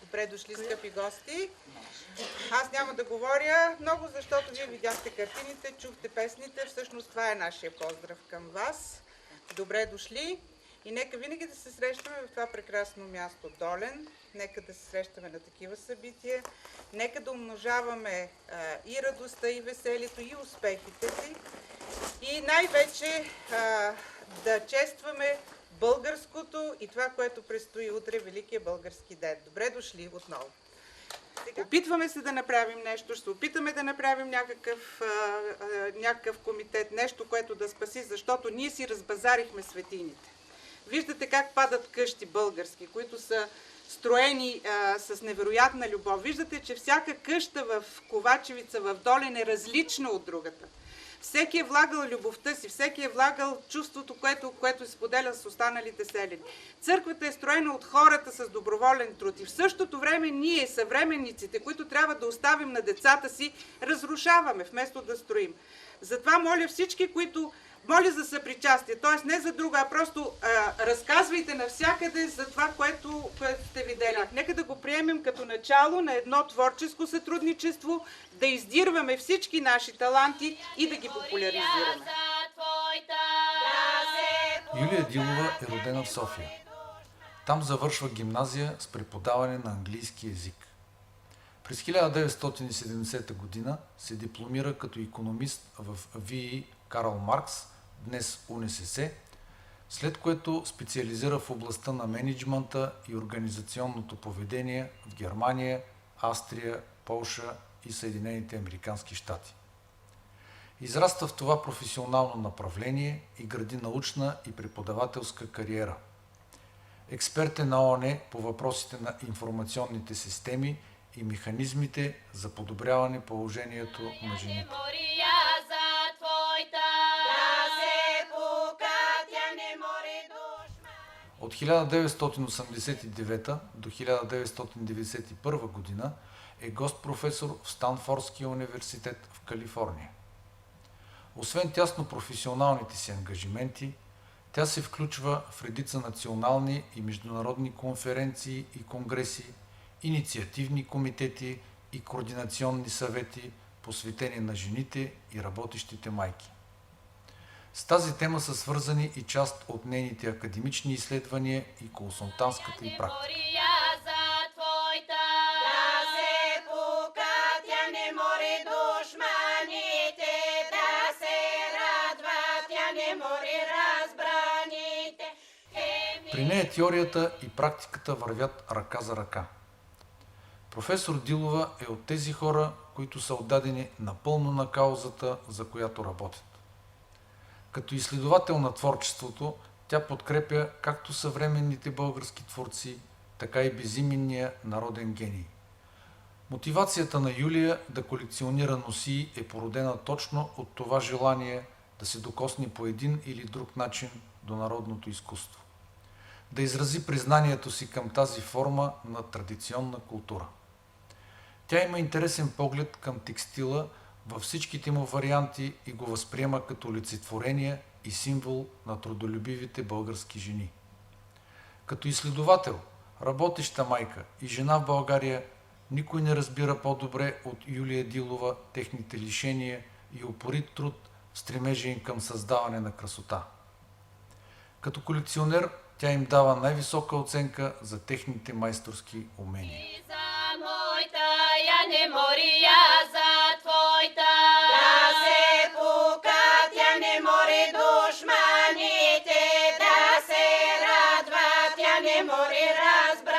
Добре дошли, скъпи гости! Аз няма да говоря много, защото вие видяхте картините, чухте песните. Всъщност това е нашия поздрав към вас. Добре дошли и нека винаги да се срещаме в това прекрасно място Долен. Нека да се срещаме на такива събития. Нека да умножаваме и радостта, и веселието, и успехите си. И най-вече да честваме българското и това, което предстои утре, Великия български ден. Добре дошли отново. Опитваме се да направим нещо, ще опитаме да направим някакъв комитет, нещо, което да спаси, защото ние си разбазарихме светините. Виждате как падат къщи български, които са строени с невероятна любов. Виждате, че всяка къща в Ковачевица, в Долен е различна от другата. Всеки е влагал любовта си, всеки е влагал чувството, което е споделял с останалите селени. Църквата е строена от хората с доброволен труд и в същото време ние, съвременниците, които трябва да оставим на децата си, разрушаваме, вместо да строим. Затова моля всички, които моля за съпричастие, т.е. не за друга, а просто разказвайте навсякъде за това, което сте видели. Нека да го приемем като начало на едно творческо сътрудничество, да издирваме всички наши таланти и да ги популяризираме. Юлия Дилова е родена в София. Там завършва гимназия с преподаване на английски език. През 1970 г. се дипломира като икономист в ВИИ Карл Маркс, днес УНСС, след което специализира в областта на мениджмънта и организационното поведение в Германия, Австрия, Полша и Съединените американски щати. Израства в това професионално направление и гради научна и преподавателска кариера. Експерт е на ООН по въпросите на информационните системи и механизмите за подобряване положението на жените. От 1989 до 1991 година е гост-професор в Станфордския университет в Калифорния. Освен тясно професионалните си ангажименти, тя се включва в редица национални и международни конференции и конгреси, инициативни комитети и координационни съвети, посветени на жените и работещите майки. С тази тема са свързани и част от нейните академични изследвания и консултантската й практика. При нея теорията и практиката вървят ръка за ръка. Професор Дилова е от тези хора, които са отдадени напълно на каузата, за която работят. Като изследовател на творчеството, тя подкрепя както съвременните български творци, така и безименния народен гений. Мотивацията на Юлия да колекционира носии е породена точно от това желание да се докосне по един или друг начин до народното изкуство. Да изрази признанието си към тази форма на традиционна култура. Тя има интересен поглед към текстила във всичките му варианти и го възприема като олицетворение и символ на трудолюбивите български жени. Като изследовател, работеща майка и жена в България, никой не разбира по-добре от Юлия Дилова техните лишения и упорит труд в стремежа им към създаване на красота. Като колекционер, тя им дава най-висока оценка за техните майсторски умения. Не мори я за твоята, да се не море разбрани.